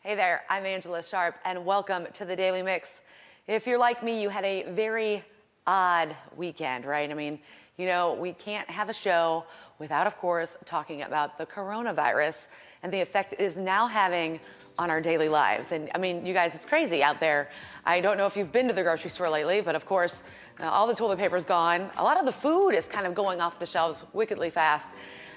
Hey there, I'm Angela Sharp, and welcome to the Daily Mix. If you're like me, you had a very odd weekend, right? I mean, we can't have a show without, of course, talking about the coronavirus and the effect it is now having on our daily lives. And I mean, you guys, it's crazy out there. I don't know if you've been to the grocery store lately, but of course, all the toilet paper's gone. A lot of the food is kind of going off the shelves wickedly fast.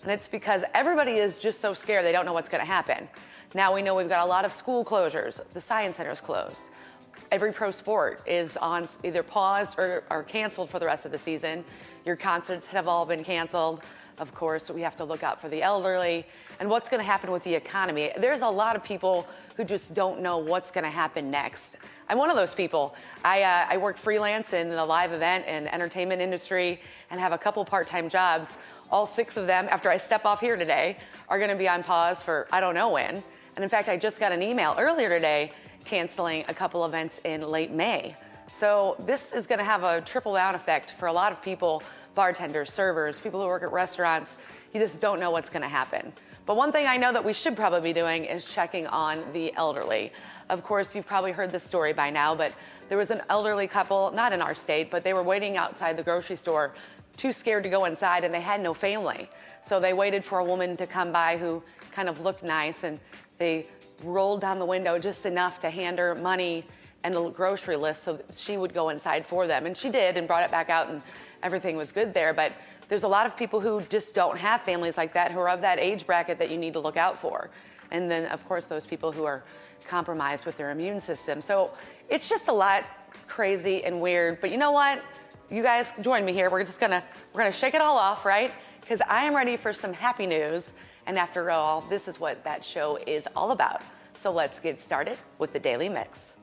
And it's because everybody is just so scared they don't know what's going to happen. Now we know we've got a lot of school closures. The Science Center is closed. Every pro sport is on either paused or canceled for the rest of the season. Your concerts have all been canceled. Of course, we have to look out for the elderly and what's going to happen with the economy. There's a lot of people who just don't know what's going to happen next. I'm one of those people. I work freelance in the live event and entertainment industry and have a couple part-time jobs. All 6 of them, after I step off here today, are going to be on pause for I don't know when. And in fact, I just got an email earlier today canceling a couple events in late May. So this is going to have a trickle down effect for a lot of people, bartenders, servers, people who work at restaurants. You just don't know what's going to happen. But one thing I know that we should probably be doing is checking on the elderly. Of course, you've probably heard this story by now, but there was an elderly couple, not in our state, but they were waiting outside the grocery store, too scared to go inside, and they had no family. So they waited for a woman to come by who kind of looked nice, and they rolled down the window just enough to hand her money and a grocery list so that she would go inside for them. And she did and brought it back out and everything was good there. But there's a lot of people who just don't have families like that, who are of that age bracket that you need to look out for. And then, of course, those people who are compromised with their immune system. So it's just a lot crazy and weird. But you know what? You guys join me here. We're gonna shake it all off, right? Because I am ready for some happy news. And after all, this is what that show is all about. So let's get started with the Daily Mix.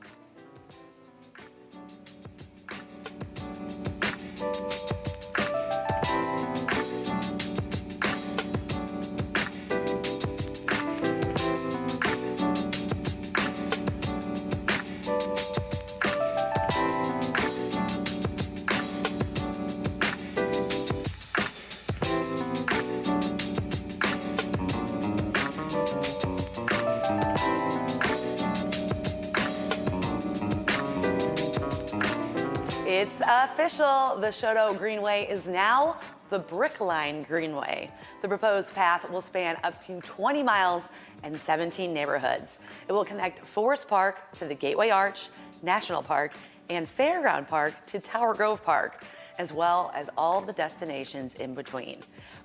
It's official. The Shoto Greenway is now the Brick Line Greenway. The proposed path will span up to 20 miles and 17 neighborhoods. It will connect Forest Park to the Gateway Arch, National Park, and Fairground Park to Tower Grove Park, as well as all the destinations in between.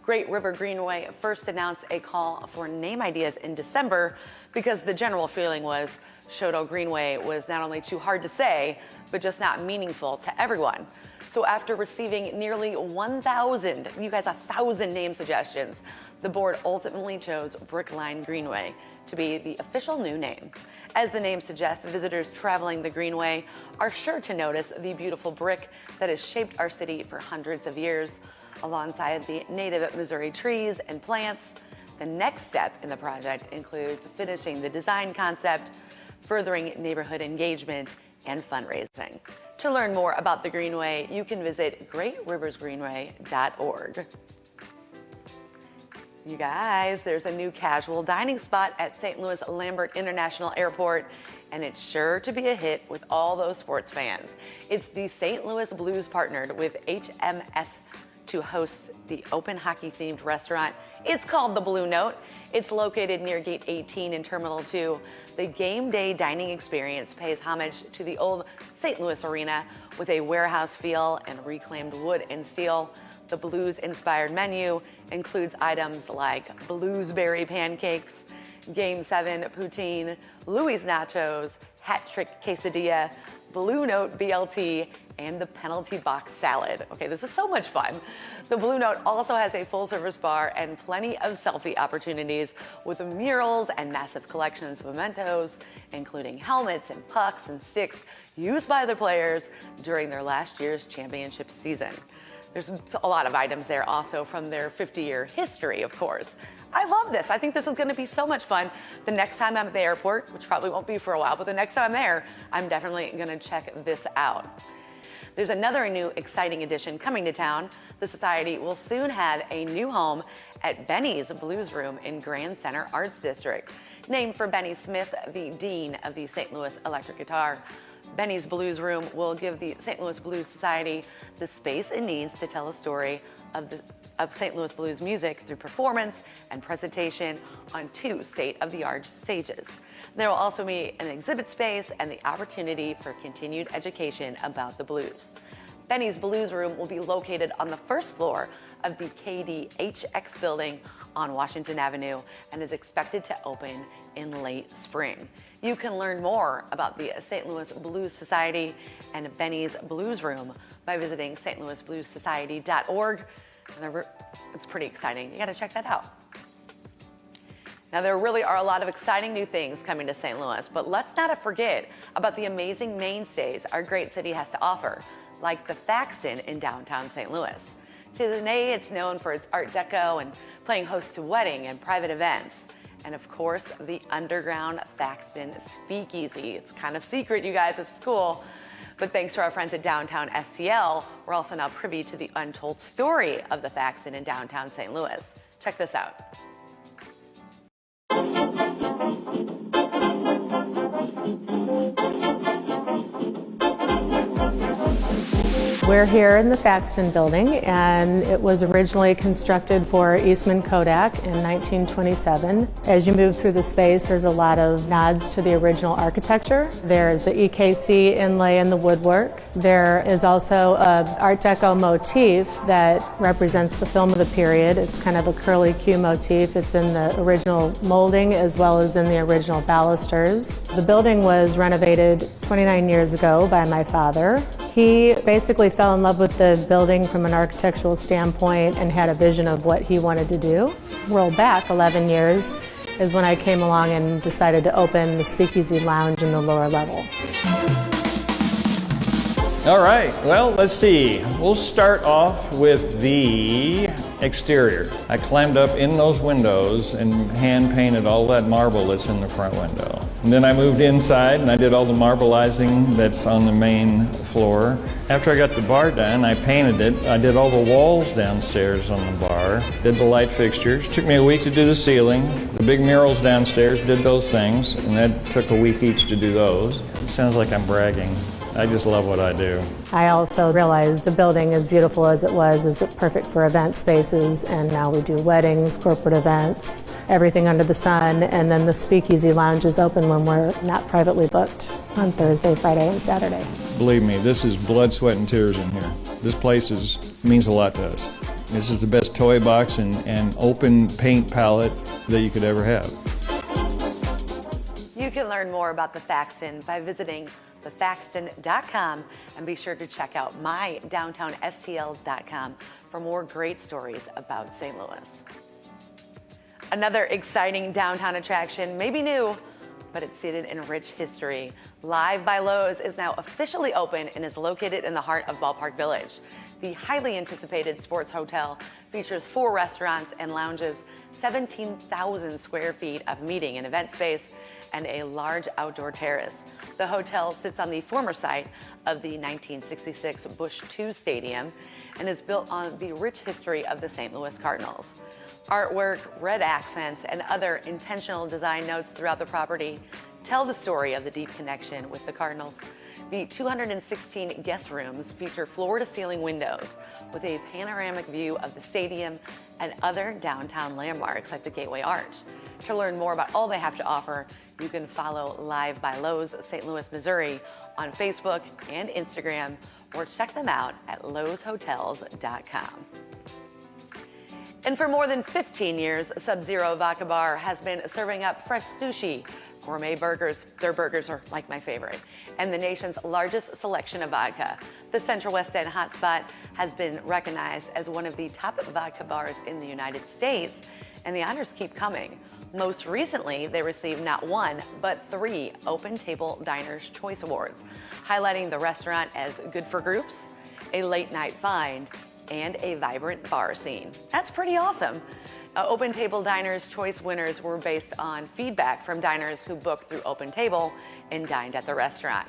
Great River Greenway first announced a call for name ideas in December because the general feeling was Shoto Greenway was not only too hard to say, but just not meaningful to everyone. So after receiving nearly 1,000, you guys, 1,000 name suggestions, the board ultimately chose Brick Line Greenway to be the official new name. As the name suggests, visitors traveling the Greenway are sure to notice the beautiful brick that has shaped our city for hundreds of years. Alongside the native Missouri trees and plants, the next step in the project includes finishing the design concept, furthering neighborhood engagement, and fundraising. To learn more about the Greenway, you can visit greatriversgreenway.org. You guys, there's a new casual dining spot at St. Louis Lambert International Airport, and it's sure to be a hit with all those sports fans. It's the St. Louis Blues partnered with HMS to host the open hockey themed restaurant. It's called the Blue Note. It's located near Gate 18 in Terminal 2. The game day dining experience pays homage to the old St. Louis Arena with a warehouse feel and reclaimed wood and steel. The blues-inspired menu includes items like bluesberry pancakes, Game 7 poutine, Louis nachos, hat trick quesadilla, Blue Note BLT, and the penalty box salad. Okay, this is so much fun. The Blue Note also has a full-service bar and plenty of selfie opportunities with murals and massive collections of mementos, including helmets and pucks and sticks used by the players during their last year's championship season. There's a lot of items there also from their 50-year history, of course. I love this. I think this is going to be so much fun. The next time I'm at the airport, which probably won't be for a while, but the next time I'm there, I'm definitely going to check this out. There's another new exciting addition coming to town. The Society will soon have a new home at Benny's Blues Room in Grand Center Arts District. Named for Benny Smith, the Dean of the St. Louis Electric Guitar, Benny's Blues Room will give the St. Louis Blues Society the space it needs to tell a story of St. Louis blues music through performance and presentation on 2 state-of-the-art stages. There will also be an exhibit space and the opportunity for continued education about the blues. Benny's Blues Room will be located on the first floor of the KDHX building on Washington Avenue and is expected to open in late spring. You can learn more about the St. Louis Blues Society and Benny's Blues Room by visiting stlouisbluessociety.org. It's pretty exciting. You got to check that out. Now, there really are a lot of exciting new things coming to St. Louis, but let's not forget about the amazing mainstays our great city has to offer, like the Faxon in downtown St. Louis. Today, it's known for its Art Deco and playing host to wedding and private events. And of course, the underground Faxon Speakeasy. It's kind of secret, you guys, it's cool. But thanks to our friends at Downtown STL, we're also now privy to the untold story of the Faxon in downtown St. Louis. Check this out. We're here in the Faxon building, and it was originally constructed for Eastman Kodak in 1927. As you move through the space, there's a lot of nods to the original architecture. There's the EKC inlay in the woodwork. There is also an Art Deco motif that represents the film of the period. It's kind of a curly Q motif. It's in the original molding as well as in the original balusters. The building was renovated 29 years ago by my father. He basically fell in love with the building from an architectural standpoint and had a vision of what he wanted to do. Roll back 11 years is when I came along and decided to open the Speakeasy Lounge in the lower level. All right, well, let's see. We'll start off with the exterior. I climbed up in those windows and hand painted all that marble that's in the front window. And then I moved inside and I did all the marbleizing that's on the main floor. After I got the bar done, I painted it. I did all the walls downstairs on the bar, did the light fixtures. It took me a week to do the ceiling. The big murals downstairs, did those things, and that took a week each to do those. It sounds like I'm bragging. I just love what I do. I also realized the building, as beautiful as it was, is perfect for event spaces, and now we do weddings, corporate events, everything under the sun, and then the Speakeasy Lounge is open when we're not privately booked on Thursday, Friday, and Saturday. Believe me, this is blood, sweat, and tears in here. This place means a lot to us. This is the best toy box and open paint palette that you could ever have. You can learn more about the Faxon by visiting thefaxon.com and be sure to check out mydowntownstl.com for more great stories about St. Louis. Another exciting downtown attraction may be new, but it's seated in rich history. Live by Lowe's is now officially open and is located in the heart of Ballpark Village. The highly anticipated sports hotel features 4 restaurants and lounges, 17,000 square feet of meeting and event space, and a large outdoor terrace. The hotel sits on the former site of the 1966 Busch II Stadium and is built on the rich history of the St. Louis Cardinals. Artwork, red accents, and other intentional design notes throughout the property tell the story of the deep connection with the Cardinals. The 216 guest rooms feature floor-to-ceiling windows with a panoramic view of the stadium and other downtown landmarks like the Gateway Arch. To learn more about all they have to offer, you can follow Live by Lowe's St. Louis, Missouri on Facebook and Instagram, or check them out at loweshotels.com. And for more than 15 years, Zero Vodka Bar has been serving up fresh sushi, gourmet burgers, their burgers are like my favorite, and the nation's largest selection of vodka. The Central West End hotspot has been recognized as one of the top vodka bars in the United States, and the honors keep coming. Most recently, they received not 1, but 3 Open Table Diners Choice Awards, highlighting the restaurant as good for groups, a late night find, and a vibrant bar scene. That's pretty awesome. Open Table Diners Choice winners were based on feedback from diners who booked through Open Table and dined at the restaurant.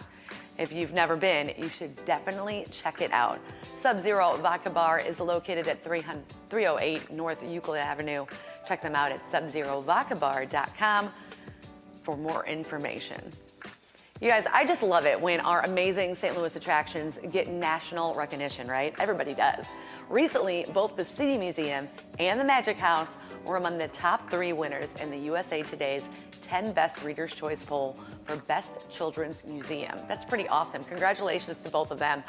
If you've never been, you should definitely check it out. Sub-Zero Vodka Bar is located at 308 North Euclid Avenue. Check them out at subzerovodkabar.com for more information. You guys, I just love it when our amazing St. Louis attractions get national recognition, right? Everybody does. Recently, both the City Museum and the Magic House were among the top 3 winners in the USA Today's 10 Best Reader's Choice poll for Best Children's Museum. That's pretty awesome. Congratulations to both of them.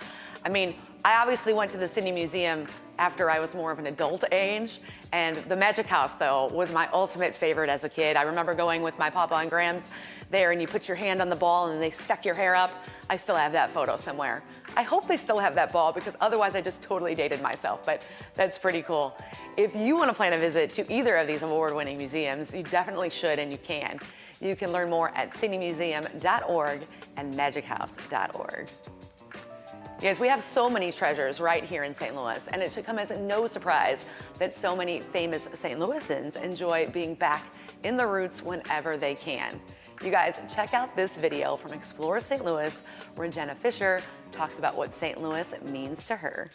I mean, I obviously went to the City Museum after I was more of an adult age, and the Magic House, though, was my ultimate favorite as a kid. I remember going with my papa and grams there, and you put your hand on the ball and they stuck your hair up. I still have that photo somewhere. I hope they still have that ball, because otherwise I just totally dated myself, but that's pretty cool. If you want to plan a visit to either of these award-winning museums, you definitely should, and you can. You can learn more at citymuseum.org and magichouse.org. You guys, we have so many treasures right here in St. Louis, and it should come as no surprise that so many famous St. Louisans enjoy being back in the roots whenever they can. You guys, check out this video from Explore St. Louis, where Jenna Fisher talks about what St. Louis means to her.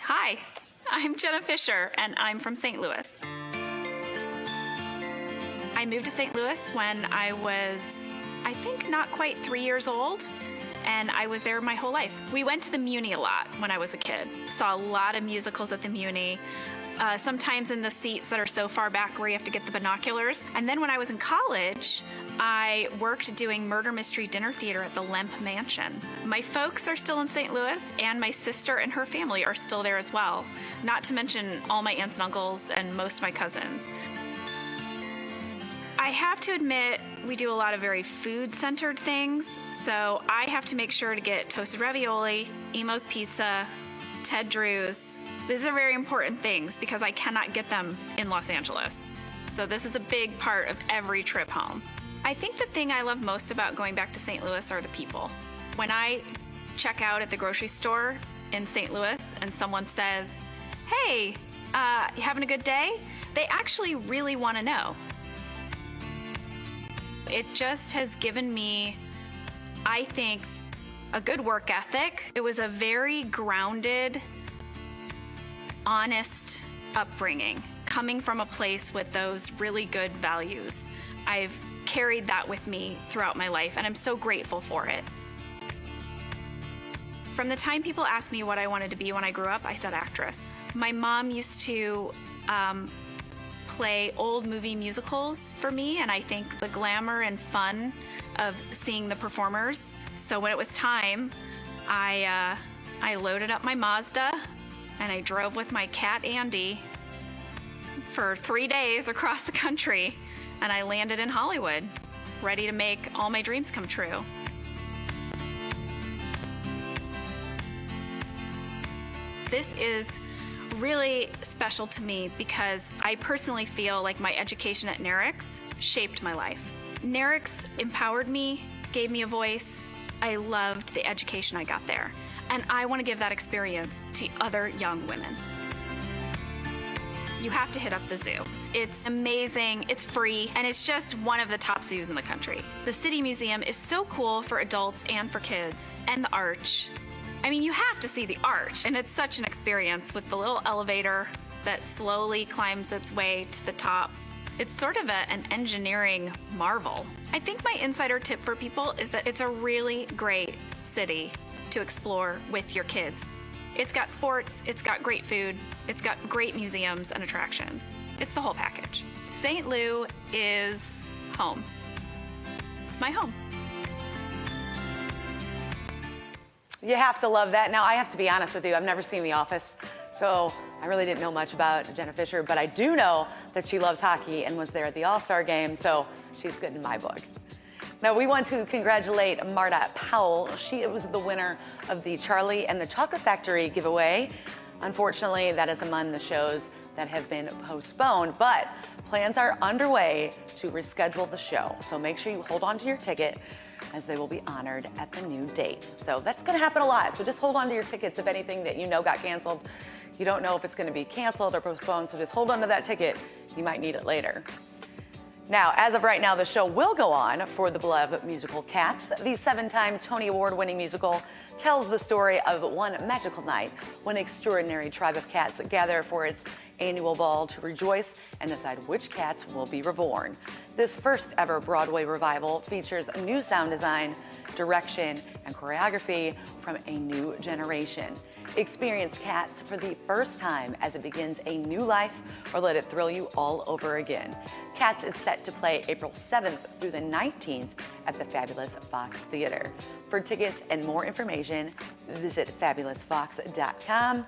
Hi, I'm Jenna Fisher, and I'm from St. Louis. I moved to St. Louis when I was, I think, not quite 3 years old, and I was there my whole life. We went to the Muni a lot when I was a kid. Saw a lot of musicals at the Muni, sometimes in the seats that are so far back where you have to get the binoculars. And then when I was in college, I worked doing murder mystery dinner theater at the Lemp Mansion. My folks are still in St. Louis, and my sister and her family are still there as well, not to mention all my aunts and uncles and most of my cousins. I have to admit, we do a lot of very food-centered things, so I have to make sure to get toasted ravioli, Emo's Pizza, Ted Drew's. These are very important things because I cannot get them in Los Angeles. So this is a big part of every trip home. I think the thing I love most about going back to St. Louis are the people. When I check out at the grocery store in St. Louis and someone says, "Hey, you having a good day?" they actually really want to know. It just has given me, I think, a good work ethic. It was a very grounded, honest upbringing, coming from a place with those really good values. I've carried that with me throughout my life, and I'm so grateful for it. From the time people asked me what I wanted to be when I grew up, I said actress. My mom used to play old movie musicals for me, and I think the glamour and fun of seeing the performers. So when it was time, I loaded up my Mazda and I drove with my cat Andy for 3 days across the country, and I landed in Hollywood, ready to make all my dreams come true. This is really special to me because I personally feel like my education at NARICS shaped my life. NARICS empowered me, gave me a voice. I loved the education I got there, and I want to give that experience to other young women. You have to hit up the zoo. It's amazing, it's free, and it's just one of the top zoos in the country. The City Museum is so cool for adults and for kids, and the Arch. I mean, you have to see the Arch, and it's such an experience with the little elevator that slowly climbs its way to the top. It's sort of an engineering marvel. I think my insider tip for people is that it's a really great city to explore with your kids. It's got sports, it's got great food, it's got great museums and attractions. It's the whole package. St. Lou is home. It's my home. You have to love that. Now, I have to be honest with you, I've never seen The Office, so I really didn't know much about Jenna Fisher, but I do know that she loves hockey and was there at the All-Star game, so she's good in my book. Now, we want to congratulate Marta Powell. She was the winner of the Charlie and the Chocolate Factory giveaway. Unfortunately, that is among the shows that have been postponed, but plans are underway to reschedule the show, so make sure you hold on to your ticket, as they will be honored at the new date. So that's gonna happen a lot. So just hold on to your tickets if anything that you know got canceled. You don't know if it's gonna be canceled or postponed, so just hold on to that ticket. You might need it later. Now, as of right now, the show will go on for the beloved musical Cats. The 7-time Tony Award-winning musical tells the story of one magical night when an extraordinary tribe of cats gather for its annual ball to rejoice and decide which cats will be reborn. This first ever Broadway revival features a new sound design, direction, and choreography from a new generation. Experience Cats for the first time as it begins a new life, or let it thrill you all over again. Cats is set to play April 7th through the 19th at the Fabulous Fox Theater. For tickets and more information, visit fabulousfox.com.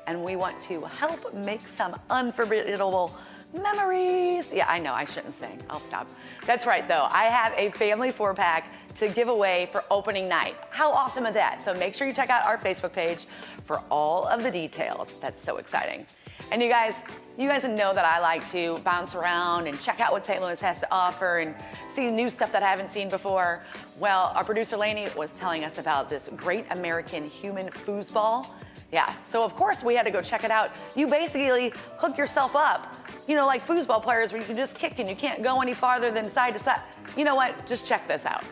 And we want to help make some unforgettable memories. Yeah, I know, I shouldn't sing. I'll stop. That's right, though. I have a family 4-pack to give away for opening night. How awesome is that? So make sure you check out our Facebook page for all of the details. That's so exciting. And you guys know that I like to bounce around and check out what St. Louis has to offer and see new stuff that I haven't seen before. Well, our producer Lainey was telling us about this Great American Human Foosball. Yeah, so of course we had to go check it out. You basically hook yourself up, you know, like foosball players where you can just kick and you can't go any farther than side to side. You know what? Just check this out.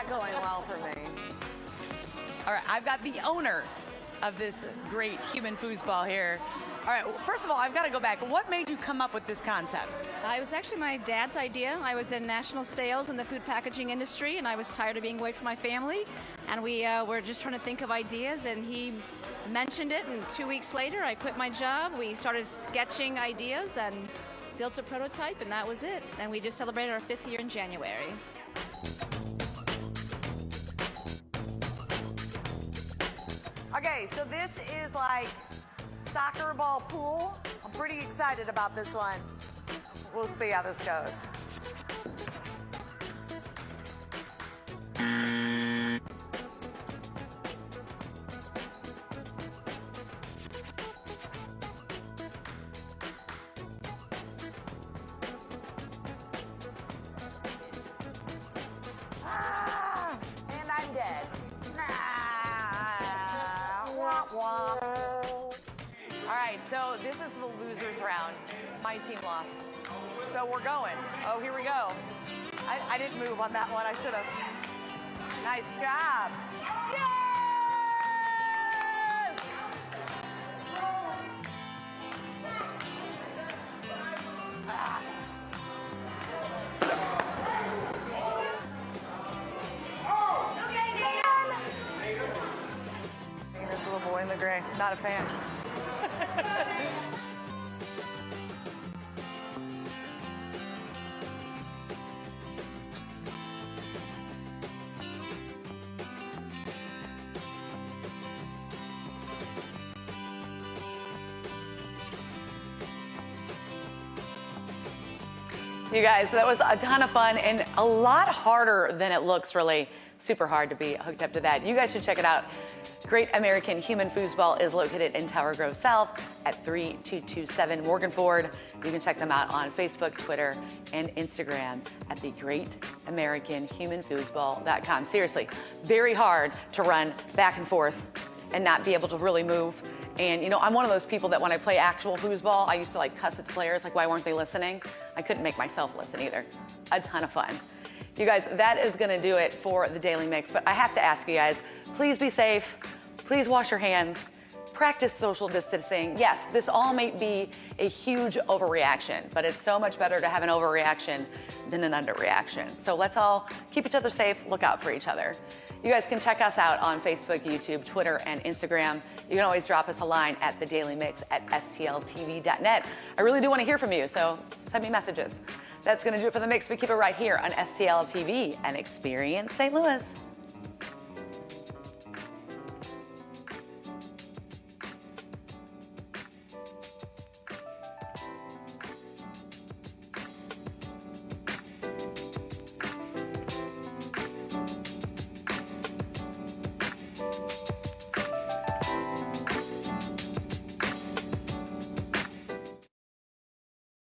Going well for me. All right, I've got the owner of this Great Human Foosball here. All right, well, first of all, I've got to go back. What made you come up with this concept? It was actually my dad's idea. I was in national sales in the food packaging industry, and I was tired of being away from my family. And we were just trying to think of ideas, and he mentioned it. And 2 weeks later, I quit my job. We started sketching ideas and built a prototype, and that was it. And we just celebrated our 5th year in January. Okay, so this is like soccer ball pool. I'm pretty excited about this one. We'll see how this goes. And I'm dead. All right, so this is the losers round. My team lost. So we're going. Oh, here we go. I didn't move on that one. I should have. Nice job. Yes! Ah. This little boy in the gray. Not a fan. You guys, that was a ton of fun and a lot harder than it looks, really. Super hard to be hooked up to that. You guys should check it out. Great American Human Foosball is located in Tower Grove South at 3227 Morgan Ford. You can check them out on Facebook, Twitter, and Instagram at the greatamericanhumanfoosball.com. Seriously, very hard to run back and forth and not be able to really move. And you know, I'm one of those people that when I play actual foosball, I used to like cuss at the players, like why weren't they listening? I couldn't make myself listen either. A ton of fun. You guys, that is gonna do it for the Daily Mix, but I have to ask you guys, please be safe, please wash your hands, practice social distancing. Yes, this all may be a huge overreaction, but it's so much better to have an overreaction than an underreaction. So let's all keep each other safe, look out for each other. You guys can check us out on Facebook, YouTube, Twitter, and Instagram. You can always drop us a line at thedailymix@stltv.net. I really do want to hear from you, so send me messages. That's going to do it for the mix. We keep it right here on STL TV and Experience St. Louis.